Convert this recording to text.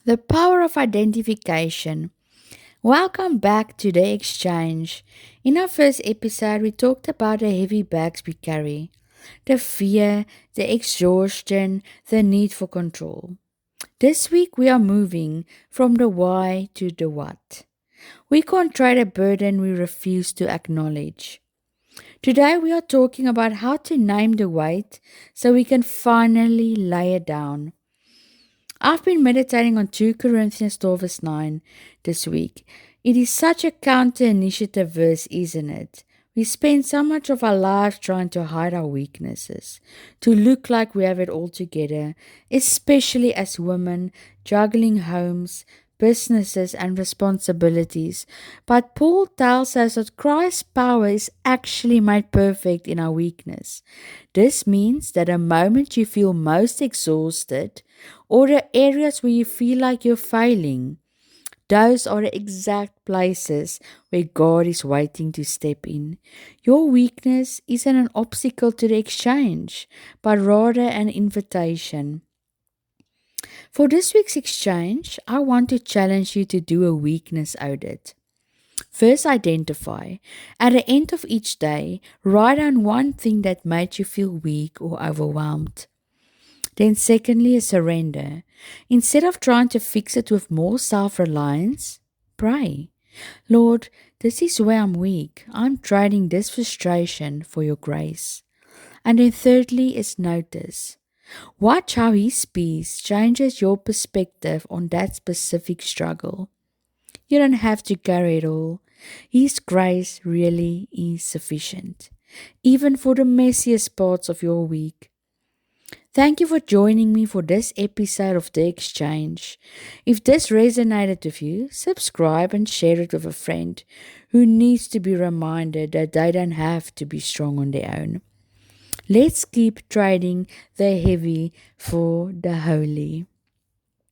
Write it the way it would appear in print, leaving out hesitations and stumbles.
The power of identification. Welcome back to the exchange. In our first episode, we talked about the heavy bags we carry, the fear, the exhaustion, the need for control. This week, we are moving from the why to the what. We can't trade a burden we refuse to acknowledge. Today, we are talking about how to name the weight so we can finally lay it down. I've been meditating on 2 Corinthians 12 verse 9 this week. It is such a counter-initiative verse, isn't it? We spend so much of our lives trying to hide our weaknesses, to look like we have it all together, especially as women, juggling homes, businesses, and responsibilities. But Paul tells us that Christ's power is actually made perfect in our weakness. This means that the moment you feel most exhausted, or the areas where you feel like you're failing, those are the exact places where God is waiting to step in. Your weakness isn't an obstacle to the exchange, but rather an invitation. For this week's exchange, I want to challenge you to do a weakness audit. First, identify. At the end of each day, write down one thing that made you feel weak or overwhelmed. Then, secondly, a surrender. Instead of trying to fix it with more self reliance, pray. Lord, this is where I'm weak. I'm trading this frustration for your grace. And then, thirdly, is notice. Watch how His peace changes your perspective on that specific struggle. You don't have to carry it all. His grace really is sufficient, even for the messiest parts of your week. Thank you for joining me for this episode of The Exchange. If this resonated with you, subscribe and share it with a friend who needs to be reminded that they don't have to be strong on their own. Let's keep trading the heavy for the holy.